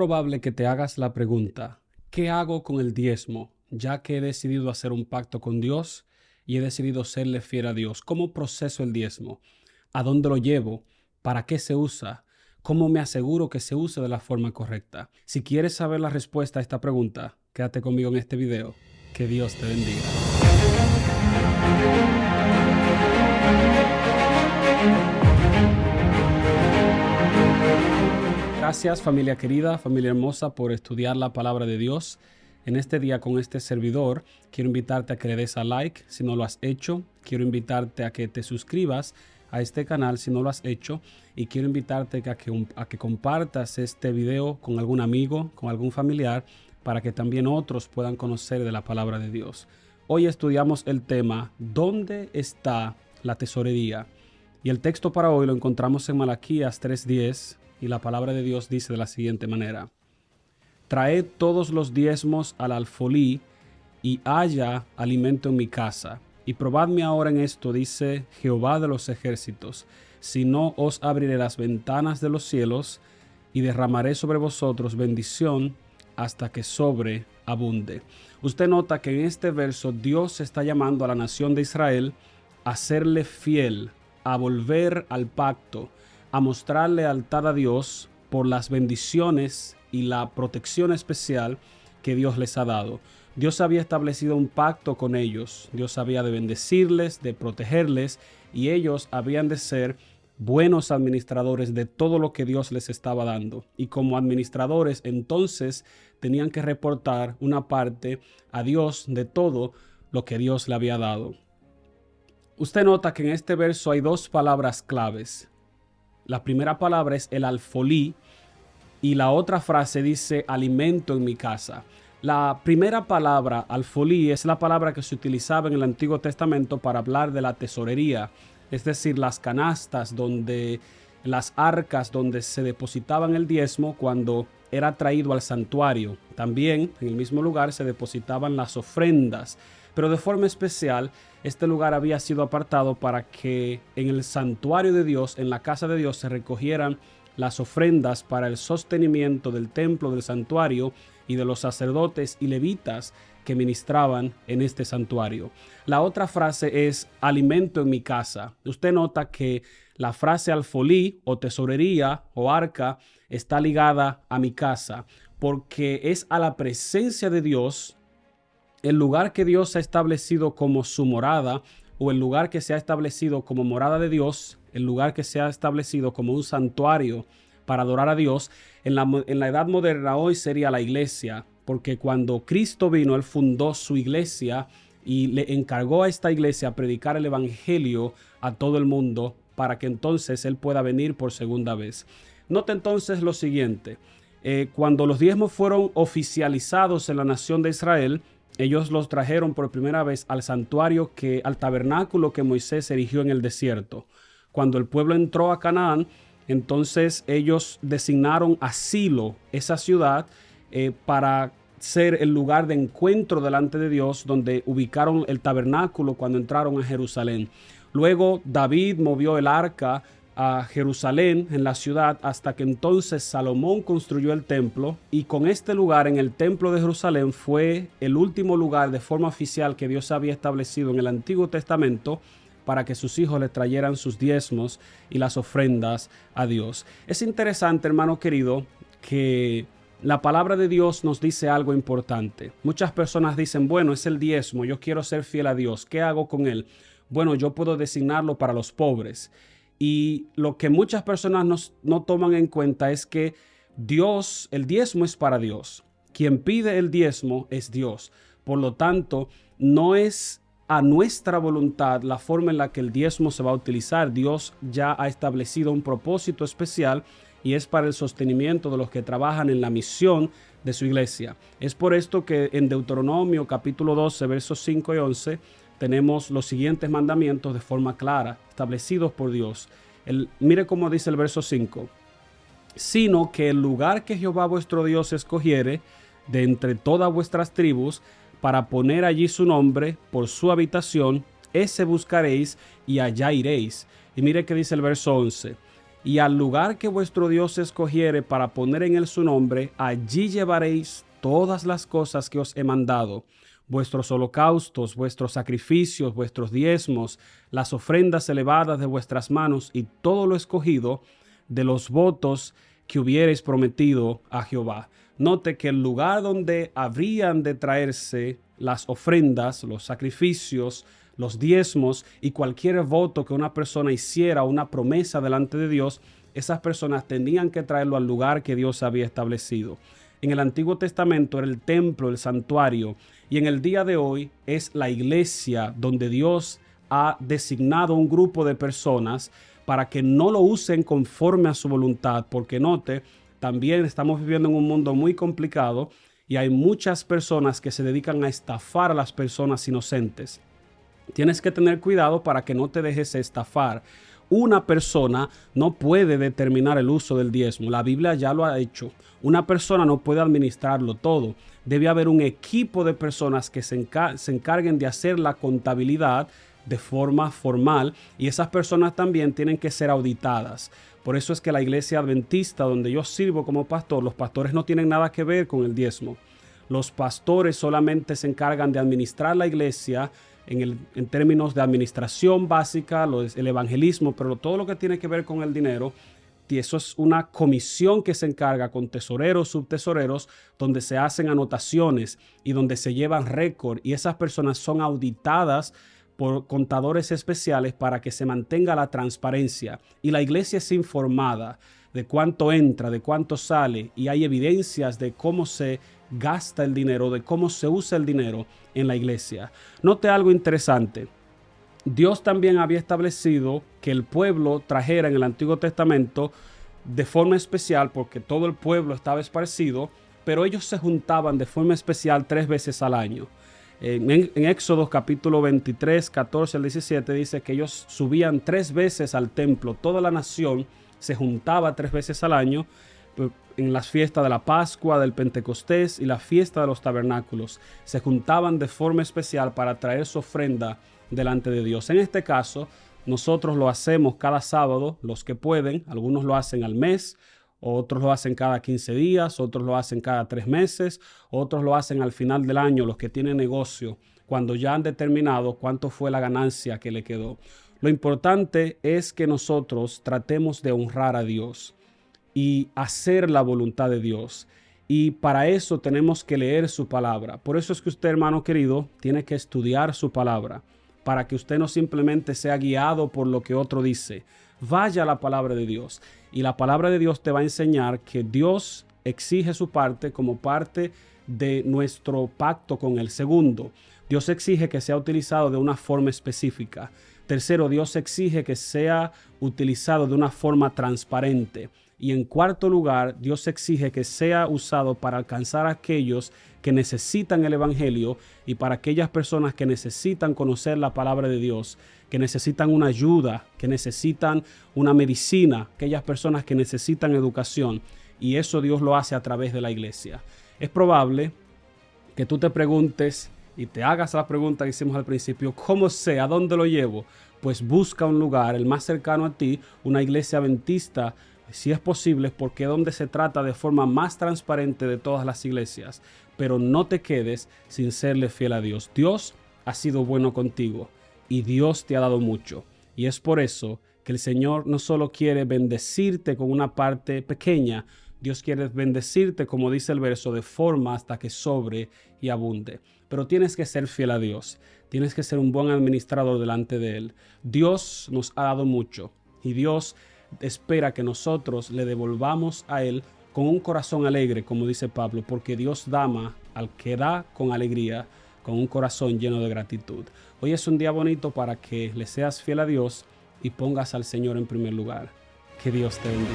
Probable que te hagas la pregunta, ¿qué hago con el diezmo? Ya que he decidido hacer un pacto con Dios y he decidido serle fiel a Dios. ¿Cómo proceso el diezmo? ¿A dónde lo llevo? ¿Para qué se usa? ¿Cómo me aseguro que se use de la forma correcta? Si quieres saber la respuesta a esta pregunta, quédate conmigo en este video. Que Dios te bendiga. Gracias, familia querida, familia hermosa, por estudiar la palabra de Dios. En este día con este servidor, quiero invitarte a que le des a like si no lo has hecho. Quiero invitarte a que te suscribas a este canal si no lo has hecho. Y quiero invitarte a que compartas este video con algún amigo, con algún familiar, para que también otros puedan conocer de la palabra de Dios. Hoy estudiamos el tema, ¿dónde está la tesorería? Y el texto para hoy lo encontramos en Malaquías 3:10. Y la palabra de Dios dice de la siguiente manera: traed todos los diezmos al alfolí y haya alimento en mi casa. Y probadme ahora en esto, dice Jehová de los ejércitos, si no os abriré las ventanas de los cielos y derramaré sobre vosotros bendición hasta que sobreabunde. Usted nota que en este verso Dios está llamando a la nación de Israel a serle fiel, a volver al pacto, a mostrar lealtad a Dios por las bendiciones y la protección especial que Dios les ha dado. Dios había establecido un pacto con ellos. Dios había de bendecirles, de protegerles, y ellos habían de ser buenos administradores de todo lo que Dios les estaba dando. Y como administradores, entonces tenían que reportar una parte a Dios de todo lo que Dios le había dado. Usted nota que en este verso hay dos palabras claves. La primera palabra es el alfolí y la otra frase dice alimento en mi casa. La primera palabra, alfolí, es la palabra que se utilizaba en el Antiguo Testamento para hablar de la tesorería, es decir, las canastas, las arcas donde se depositaban el diezmo cuando era traído al santuario. También en el mismo lugar se depositaban las ofrendas. Pero de forma especial, este lugar había sido apartado para que en el santuario de Dios, en la casa de Dios, se recogieran las ofrendas para el sostenimiento del templo, del santuario y de los sacerdotes y levitas que ministraban en este santuario. La otra frase es alimento en mi casa. Usted nota que la frase alfolí o tesorería o arca está ligada a mi casa, porque es a la presencia de Dios, el lugar que Dios ha establecido como su morada, o el lugar que se ha establecido como morada de Dios, el lugar que se ha establecido como un santuario para adorar a Dios. En la edad moderna hoy sería la iglesia, porque cuando Cristo vino, Él fundó su iglesia y le encargó a esta iglesia predicar el evangelio a todo el mundo para que entonces Él pueda venir por segunda vez. Note entonces lo siguiente: cuando los diezmos fueron oficializados en la nación de Israel, ellos los trajeron por primera vez al santuario, al tabernáculo que Moisés erigió en el desierto. Cuando el pueblo entró a Canaán, entonces ellos designaron a Silo, esa ciudad, para ser el lugar de encuentro delante de Dios, donde ubicaron el tabernáculo cuando entraron a Jerusalén. Luego David movió el arca a Jerusalén, en la ciudad, hasta que entonces Salomón construyó el templo, y con este lugar en el templo de Jerusalén fue el último lugar de forma oficial que Dios había establecido en el Antiguo Testamento para que sus hijos le trayeran sus diezmos y las ofrendas a Dios. Es interesante, hermano querido, que la palabra de Dios nos dice algo importante. Muchas personas dicen, bueno, es el diezmo, yo quiero ser fiel a Dios, ¿qué hago con él? Bueno, yo puedo designarlo para los pobres. Y lo que muchas personas no toman en cuenta es que el diezmo es para Dios. Quien pide el diezmo es Dios. Por lo tanto, no es a nuestra voluntad la forma en la que el diezmo se va a utilizar. Dios ya ha establecido un propósito especial y es para el sostenimiento de los que trabajan en la misión de su iglesia. Es por esto que en Deuteronomio capítulo 12, versos 5 y 11, tenemos los siguientes mandamientos de forma clara, establecidos por Dios. Mire cómo dice el verso 5. Sino que el lugar que Jehová vuestro Dios escogiere de entre todas vuestras tribus, para poner allí su nombre por su habitación, ese buscaréis y allá iréis. Y mire que dice el verso 11. y al lugar que vuestro Dios escogiere para poner en él su nombre, allí llevaréis todas las cosas que os he mandado, vuestros holocaustos, vuestros sacrificios, vuestros diezmos, las ofrendas elevadas de vuestras manos y todo lo escogido de los votos que hubiereis prometido a Jehová. Note que el lugar donde habrían de traerse las ofrendas, los sacrificios, los diezmos y cualquier voto que una persona hiciera, una promesa delante de Dios, esas personas tenían que traerlo al lugar que Dios había establecido. En el Antiguo Testamento era el templo, el santuario, y en el día de hoy es la iglesia donde Dios ha designado un grupo de personas para que no lo usen conforme a su voluntad, porque note, también estamos viviendo en un mundo muy complicado y hay muchas personas que se dedican a estafar a las personas inocentes. Tienes que tener cuidado para que no te dejes estafar. Una persona no puede determinar el uso del diezmo. La Biblia ya lo ha hecho. Una persona no puede administrarlo todo. Debe haber un equipo de personas que se encarguen de hacer la contabilidad de forma formal, y esas personas también tienen que ser auditadas. Por eso es que la iglesia adventista, donde yo sirvo como pastor, los pastores no tienen nada que ver con el diezmo. Los pastores solamente se encargan de administrar la iglesia en términos de administración básica, el evangelismo, pero todo lo que tiene que ver con el dinero, y eso es una comisión que se encarga con tesoreros, subtesoreros, donde se hacen anotaciones y donde se llevan récord, y esas personas son auditadas por contadores especiales para que se mantenga la transparencia, y la iglesia es informada de cuánto entra, de cuánto sale, y hay evidencias de cómo se gasta el dinero, de cómo se usa el dinero en la iglesia. Note algo interesante. Dios también había establecido que el pueblo trajera en el Antiguo Testamento de forma especial, porque todo el pueblo estaba esparcido, pero ellos se juntaban de forma especial 3 veces al año. En Éxodo capítulo 23, 14 al 17 dice que ellos subían 3 veces al templo. Toda la nación se juntaba 3 veces al año en las fiestas de la Pascua, del Pentecostés y la fiesta de los tabernáculos. Se juntaban de forma especial para traer su ofrenda delante de Dios. En este caso, nosotros lo hacemos cada sábado, los que pueden. Algunos lo hacen al mes, otros lo hacen cada 15 días, otros lo hacen cada 3 meses, otros lo hacen al final del año, los que tienen negocio, cuando ya han determinado cuánto fue la ganancia que le quedó. Lo importante es que nosotros tratemos de honrar a Dios y hacer la voluntad de Dios. Y para eso tenemos que leer su palabra. Por eso es que usted, hermano querido, tiene que estudiar su palabra, para que usted no simplemente sea guiado por lo que otro dice. Vaya a la palabra de Dios, y la palabra de Dios te va a enseñar que Dios exige su parte como parte de nuestro pacto con el segundo. Dios exige que sea utilizado de una forma específica. Tercero, Dios exige que sea utilizado de una forma transparente. Y en cuarto lugar, Dios exige que sea usado para alcanzar a aquellos que necesitan el evangelio y para aquellas personas que necesitan conocer la palabra de Dios, que necesitan una ayuda, que necesitan una medicina, aquellas personas que necesitan educación. Y eso Dios lo hace a través de la iglesia. Es probable que tú te preguntes y te hagas la pregunta que hicimos al principio: ¿cómo sé? ¿A dónde lo llevo? Pues busca un lugar, el más cercano a ti, una iglesia adventista, si es posible, porque es donde se trata de forma más transparente de todas las iglesias. Pero no te quedes sin serle fiel a Dios. Dios ha sido bueno contigo y Dios te ha dado mucho. Y es por eso que el Señor no solo quiere bendecirte con una parte pequeña, Dios quiere bendecirte, como dice el verso, de forma hasta que sobre y abunde. Pero tienes que ser fiel a Dios. Tienes que ser un buen administrador delante de Él. Dios nos ha dado mucho y Dios espera que nosotros le devolvamos a Él con un corazón alegre, como dice Pablo, porque Dios ama al que da con alegría, con un corazón lleno de gratitud. Hoy es un día bonito para que le seas fiel a Dios y pongas al Señor en primer lugar. Que Dios te bendiga.